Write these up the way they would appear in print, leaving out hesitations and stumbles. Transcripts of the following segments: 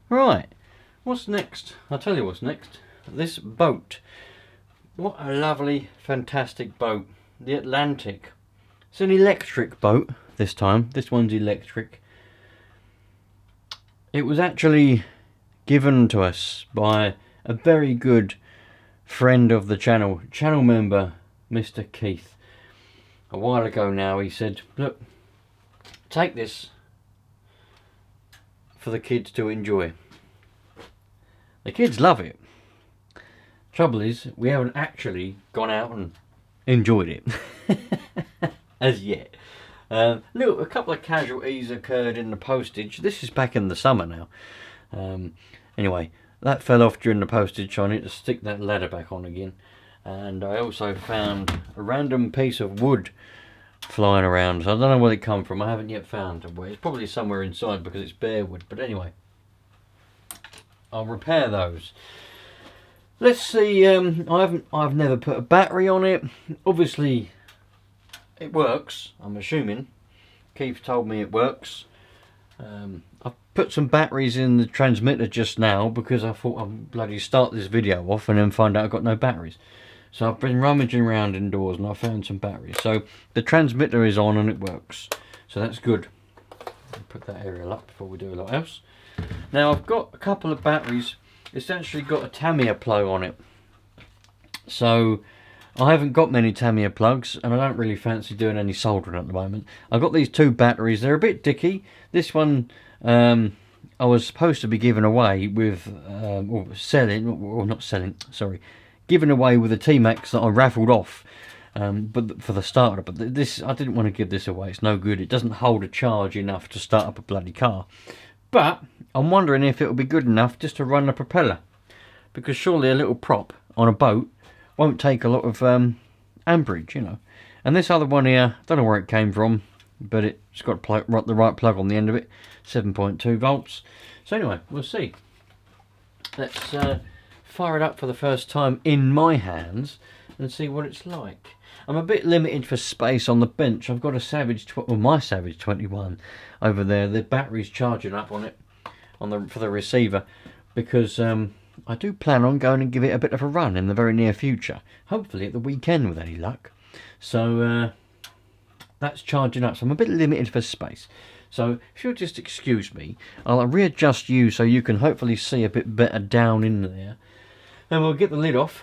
Right, what's next? I'll tell you what's next. This boat. What a lovely, fantastic boat. The Atlantic. It's an electric boat this time. This one's electric. It was actually given to us by a very good friend of the channel member, Mr. Keith. A while ago now, he said, look, take this for the kids to enjoy. The kids love it. Trouble is, we haven't actually gone out and enjoyed it as yet. Look, a couple of casualties occurred in the postage. This is back in the summer now. Anyway, that fell off during the postage, so I need to stick that ladder back on again. And I also found a random piece of wood flying around. So I don't know where it come from. I haven't yet found it. It's probably somewhere inside because it's bare wood. But anyway, I'll repair those. Let's see. I've never put a battery on it. Obviously, it works. I'm assuming. Keith told me it works. I've put some batteries in the transmitter just now because I thought I'd bloody start this video off and then find out I've got no batteries. So I've been rummaging around indoors and I found some batteries. So the transmitter is on and it works. So that's good. I'll put that aerial up before we do a lot else. Now I've got a couple of batteries. It's actually got a Tamiya plug on it. So I haven't got many Tamiya plugs and I don't really fancy doing any soldering at the moment. I've got these two batteries. They're a bit dicky. This one I was supposed to be giving away with, or selling, or not selling, sorry, giving away with a T-Max that I raffled off but for the starter. But this, I didn't want to give this away. It's no good. It doesn't hold a charge enough to start up a bloody car. But I'm wondering if it'll be good enough just to run the propeller. Because surely a little prop on a boat won't take a lot of amperage, you know. And this other one here, don't know where it came from, but it's got the right plug on the end of it, 7.2 volts. So anyway, we'll see. Let's fire it up for the first time in my hands and see what it's like. I'm a bit limited for space on the bench. I've got a my Savage 21 over there. The battery's charging up on it for the receiver because I do plan on going and give it a bit of a run in the very near future. Hopefully at the weekend with any luck. So that's charging up. So I'm a bit limited for space. So if you'll just excuse me, I'll readjust you so you can hopefully see a bit better down in there. And we'll get the lid off,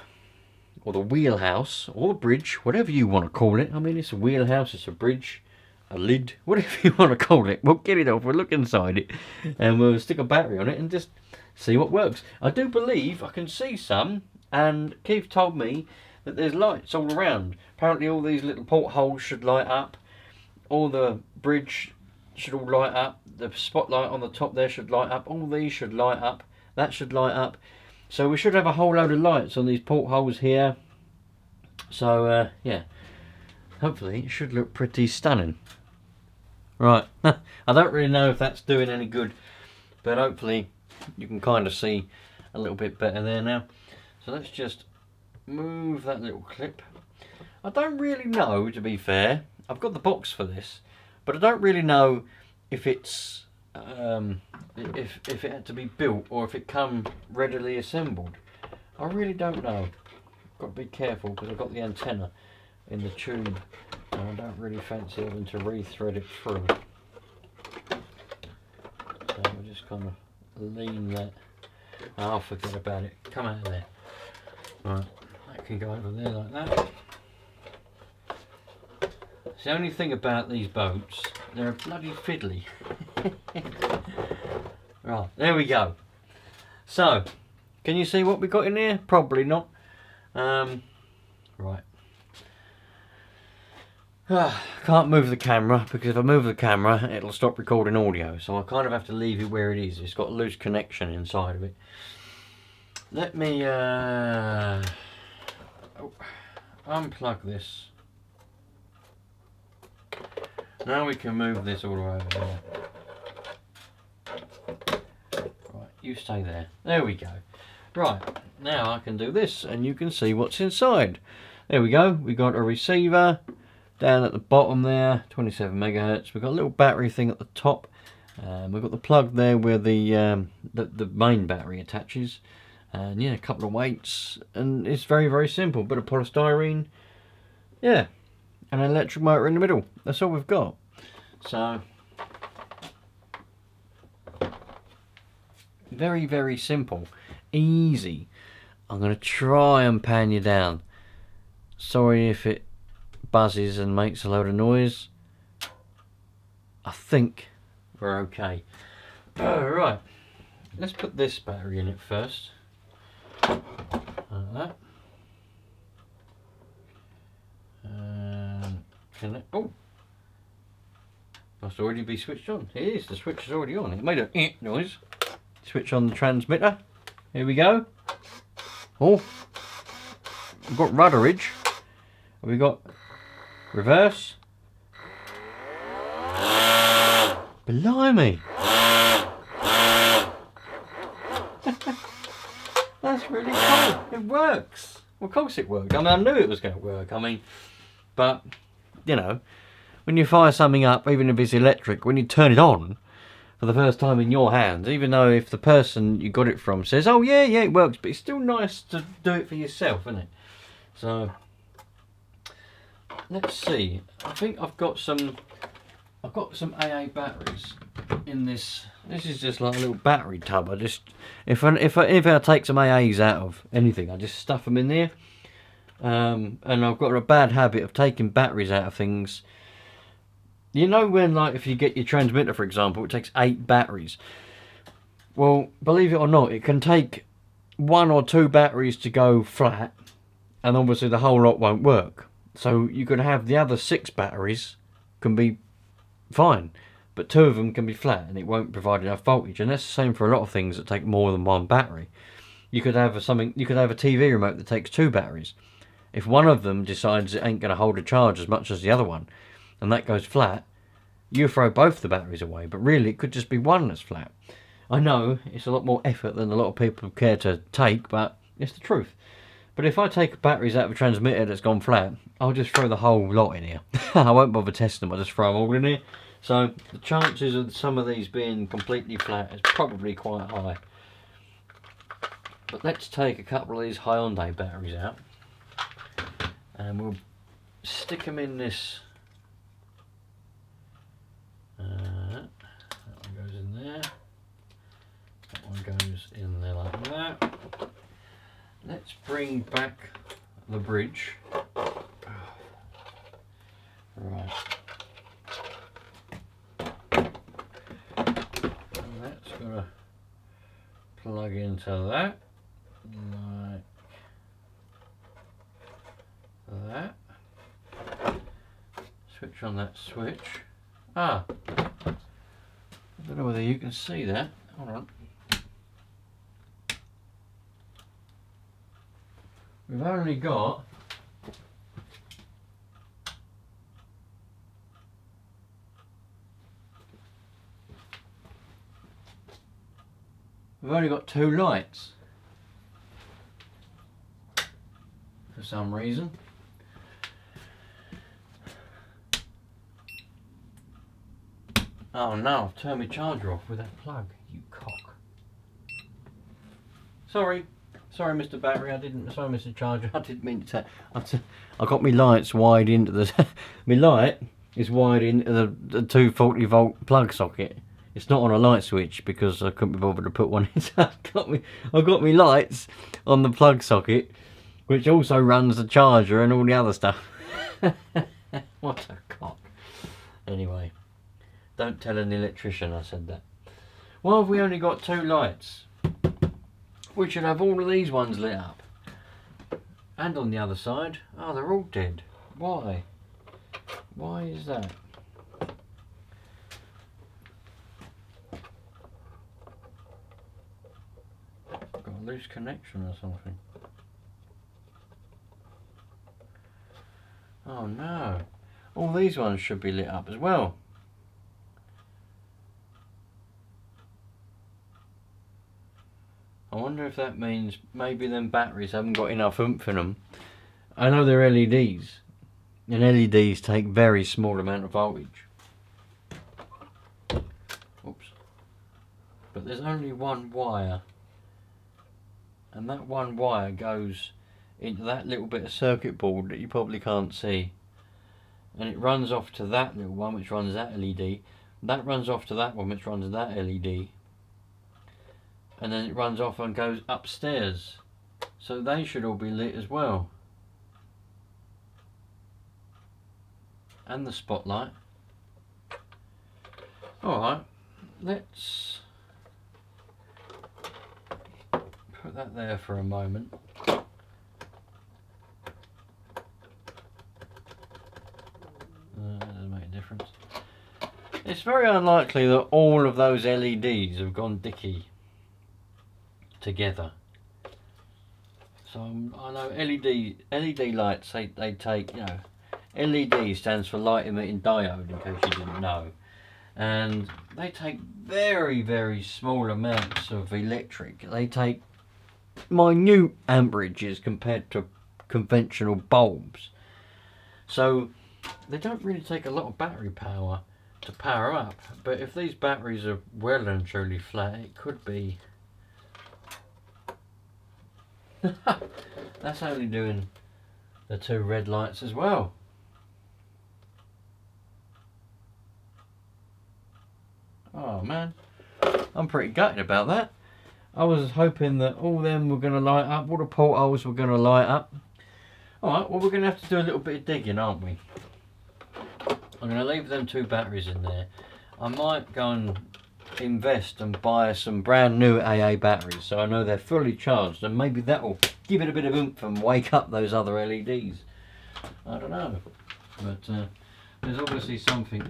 or the wheelhouse, or the bridge, whatever you want to call it. I mean, it's a wheelhouse, it's a bridge, a lid, whatever you want to call it. We'll get it off, we'll look inside it, and we'll stick a battery on it and just see what works. I do believe I can see some, and Keith told me that there's lights all around. Apparently all these little portholes should light up, all the bridge should all light up, the spotlight on the top there should light up, all these should light up, that should light up. So we should have a whole load of lights on these portholes here. So yeah, hopefully it should look pretty stunning. Right, I don't really know if that's doing any good, but hopefully you can kind of see a little bit better there now. So let's just move that little clip. I don't really know, to be fair. I've got the box for this, but I don't really know if it's if it had to be built or if it come readily assembled. I really don't know. Got to be careful because I've got the antenna in the tube and I don't really fancy having to re-thread it through. So we'll just kind of lean that. I'll forget about it. Come out of there. Right, that can go over there like that. It's the only thing about these boats, they're bloody fiddly. Right, there we go. So, can you see what we got in here? Probably not. Right. Can't move the camera because if I move the camera it'll stop recording audio, so I kind of have to leave it where it is. It's got a loose connection inside of it. Let me unplug this. Now we can move this all the way over there. Right, you stay there. There we go. Right, now I can do this and you can see what's inside. There we go. We got a receiver down at the bottom there, 27 megahertz. We've got a little battery thing at the top We've got the plug there where the main battery attaches, and yeah, a couple of weights, and it's very, very simple. Bit of polystyrene, yeah, and an electric motor in the middle. That's all we've got. So very, very simple, easy. I'm going to try and pan you down. Sorry if it buzzes and makes a load of noise. I think we're okay. Right, let's put this battery in it first. Like that. Oh, must already be switched on. It is, the switch is already on. It made a noise. Switch on the transmitter. Here we go. Oh, we've got rudderage. We've got reverse. Blimey. That's really cool. It works. Well, of course it worked. I mean, I knew it was going to work. I mean, but, you know, when you fire something up, even if it's electric, when you turn it on for the first time in your hands, even though if the person you got it from says, oh yeah, it works, but it's still nice to do it for yourself, isn't it? So, let's see. I think I've got some AA batteries in this. This is just like a little battery tub. I just, if I take some AAs out of anything, I just stuff them in there. And I've got a bad habit of taking batteries out of things. You know when, like, if you get your transmitter, for example, it takes 8 batteries. Well, believe it or not, it can take 1 or 2 batteries to go flat, and obviously the whole lot won't work. So you could have the other 6 batteries can be fine, but 2 of them can be flat, and it won't provide enough voltage. And that's the same for a lot of things that take more than 1 battery. You could have a TV remote that takes 2 batteries. If one of them decides it ain't going to hold a charge as much as the other one, and that goes flat, you throw both the batteries away. But really, it could just be one that's flat. I know it's a lot more effort than a lot of people care to take, but it's the truth. But if I take batteries out of a transmitter that's gone flat, I'll just throw the whole lot in here. I won't bother testing them, I'll just throw them all in here. So the chances of some of these being completely flat is probably quite high. But let's take a couple of these Hyundai batteries out, and we'll stick them in this. That one goes in there. That one goes in there like that. Let's bring back the bridge. Right. And that's got to plug into that. Like that. Switch on that switch. I don't know whether you can see that. Hold on. We've only got two lights for some reason. Oh no, I've turned my charger off with that plug, you cock. Sorry, Mr. Battery, sorry, Mr. Charger, I didn't mean to I got my lights wired into the, my light is wired into the 240 volt plug socket. It's not on a light switch because I couldn't be bothered to put one in, so I've got my lights on the plug socket, which also runs the charger and all the other stuff. What a cock. Anyway. Don't tell an electrician I said that. Why have we only got 2 lights? We should have all of these ones lit up. And on the other side, oh, they're all dead. Why? Why is that? Got a loose connection or something. Oh no. All these ones should be lit up as well. I wonder if that means maybe them batteries haven't got enough oomph in them. I know they're LEDs, and LEDs take very small amount of voltage. Oops. but there's only one wire, and that one wire goes into that little bit of circuit board that you probably can't see, and it runs off to that little one which runs that LED, that runs off to that one which runs that LED, and then it runs off and goes upstairs, so they should all be lit as well, and the spotlight. Alright, let's put that there for a moment. Doesn't make a difference. It's very unlikely that all of those LEDs have gone dicky together. So I know LED lights, they take, you know, LED stands for light emitting diode, in case you didn't know, and they take very, very small amounts of electric. They take minute amperages compared to conventional bulbs, so they don't really take a lot of battery power to power up. But if these batteries are well and truly flat, it could be that's only doing the two red lights as well. Oh man, I'm pretty gutted about that. I was hoping that all them were going to light up, all the portholes were going to light up. Alright, well we're going to have to do a little bit of digging, aren't we? I'm going to leave them two batteries in there. I might go and invest and buy some brand new AA batteries, so I know they're fully charged, and maybe that will give it a bit of oomph and wake up those other LEDs. I don't know, but there's obviously something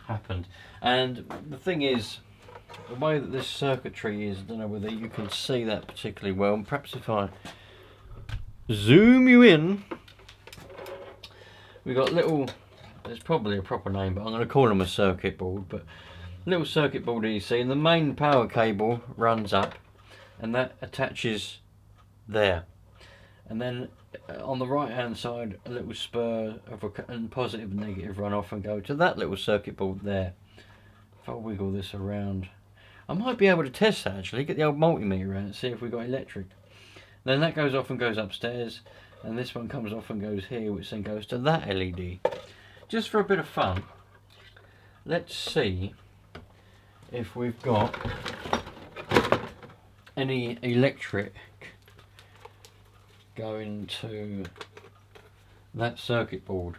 happened. And the thing is, the way that this circuitry is, I don't know whether you can see that particularly well, and perhaps if I zoom you in, we've got little, there's probably a proper name, but I'm going to call them a circuit board, but little circuit board EC, and the main power cable runs up and that attaches there, and then on the right hand side a little spur of a positive and negative run off and go to that little circuit board there. If I wiggle this around, I might be able to test that actually, get the old multimeter around and see if we got electric. Then that goes off and goes upstairs, and this one comes off and goes here, which then goes to that LED. Just for a bit of fun, let's see if we've got any electric going to that circuit board.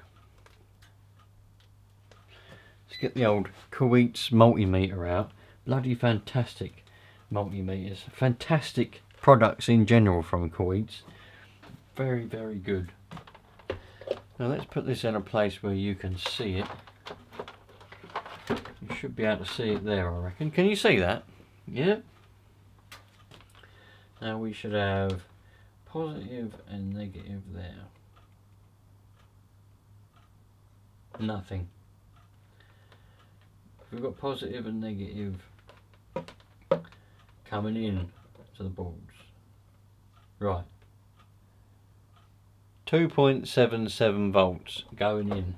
Let's get the old Kool's multimeter out. Bloody fantastic multimeters. Fantastic products in general from Kool's. Very, very good. Now let's put this in a place where you can see it. You should be able to see it there, I reckon. Can you see that? Yeah. Now we should have positive and negative there. Nothing. We've got positive and negative coming in to the boards. Right. 2.77 volts going in.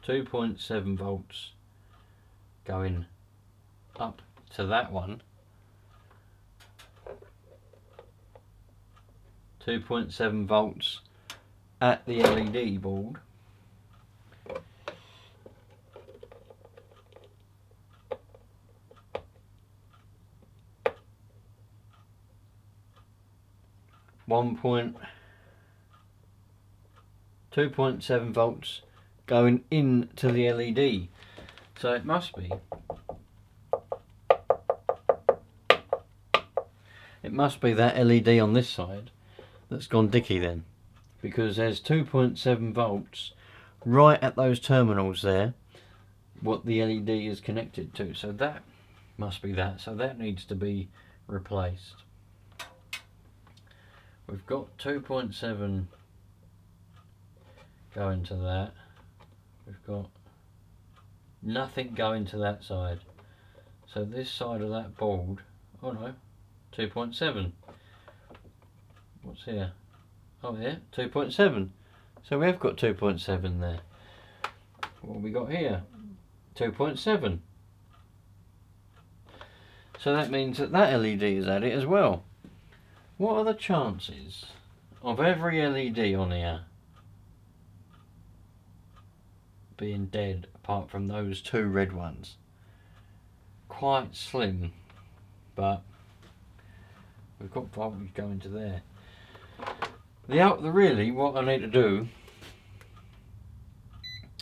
2.7 volts going up to that one. 2.7 volts at the LED board. One point 2.7 volts going into the LED. So it must be that LED on this side that's gone dicky then, because there's 2.7 volts right at those terminals there, what the LED is connected to. So that must be that. So that needs to be replaced. We've got 2.7 going to that. We've got nothing going to that side. So this side of that board, oh no, 2.7. What's here? Oh yeah, 2.7. So we have got 2.7 there. What have we got here? 2.7. So that means that that LED is at it as well. What are the chances of every LED on here being dead apart from those two red ones? Quite slim, but we've got voltage going to there. Really what I need to do,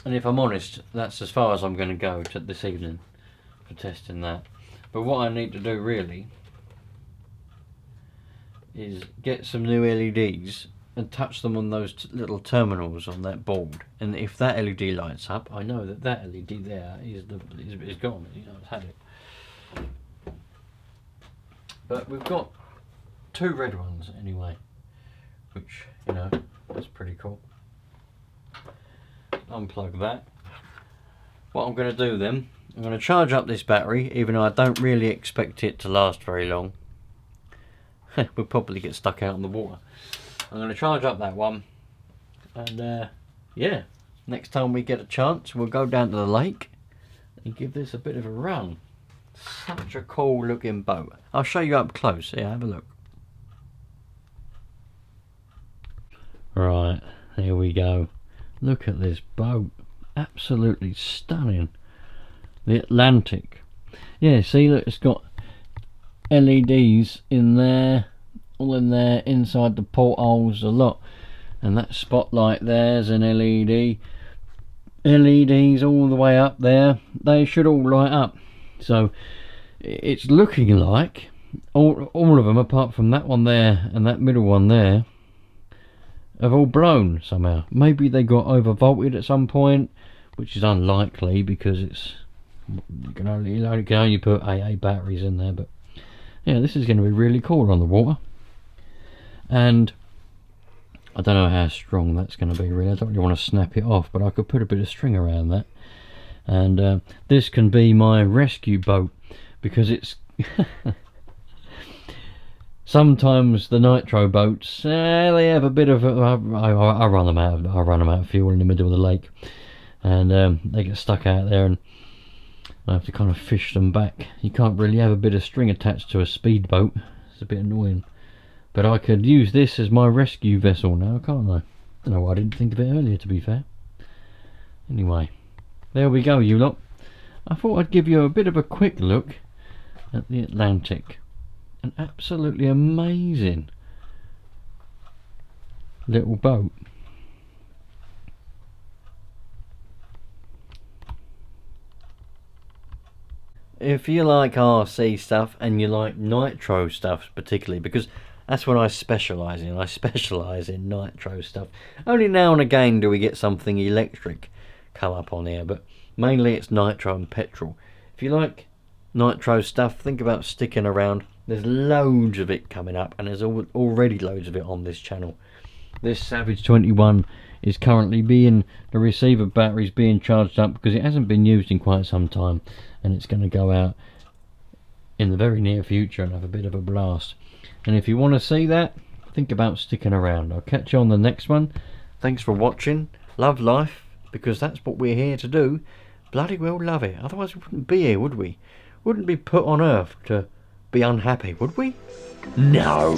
and if I'm honest, that's as far as I'm going to go this evening for testing that. But what I need to do really is get some new LEDs and touch them on those little terminals on that board. And if that LED lights up, I know that that LED there is gone. You know, it's had it. But we've got two red ones anyway, which, you know, that's pretty cool. Unplug that. What I'm going to do then, I'm going to charge up this battery, even though I don't really expect it to last very long. We'll probably get stuck out in the water. I'm going to charge up that one, and yeah, next time we get a chance we'll go down to the lake and give this a bit of a run. Such a cool looking boat. I'll show you up close. Yeah, have a look. Right, here we go. Look at this boat. Absolutely stunning. The Atlantic. Yeah, see, look, it's got LEDs in there, all in there, inside the portholes, a lot. And that spotlight there's an LED. LEDs all the way up there. They should all light up. So it's looking like all of them, apart from that one there and that middle one there, have all blown somehow. Maybe they got overvolted at some point, which is unlikely because you can only put AA batteries in there. But yeah, this is going to be really cool on the water. And I don't know how strong that's going to be really. I don't really want to snap it off, but I could put a bit of string around that. And this can be my rescue boat, because it's sometimes the Nitro boats, they have a bit of I run them out of fuel in the middle of the lake, and they get stuck out there, and I have to kind of fish them back. You can't really have a bit of string attached to a speedboat. It's a bit annoying. But I could use this as my rescue vessel now, can't I? I don't know why I didn't think of it earlier, to be fair. Anyway, there we go, you lot. I thought I'd give you a bit of a quick look at the Atlantic. An absolutely amazing little boat. If you like RC stuff and you like Nitro stuff particularly, because that's what I specialise in. I specialise in Nitro stuff. Only now and again do we get something electric come up on here, but mainly it's Nitro and petrol. If you like Nitro stuff, think about sticking around. There's loads of it coming up, and there's already loads of it on this channel. This Savage 21 is currently the receiver battery's being charged up because it hasn't been used in quite some time, and it's going to go out in the very near future and have a bit of a blast. And if you want to see that, think about sticking around. I'll catch you on the next one. Thanks for watching. Love life, because that's what we're here to do. Bloody well love it. Otherwise we wouldn't be here, would we? Wouldn't be put on earth to be unhappy, would we? No!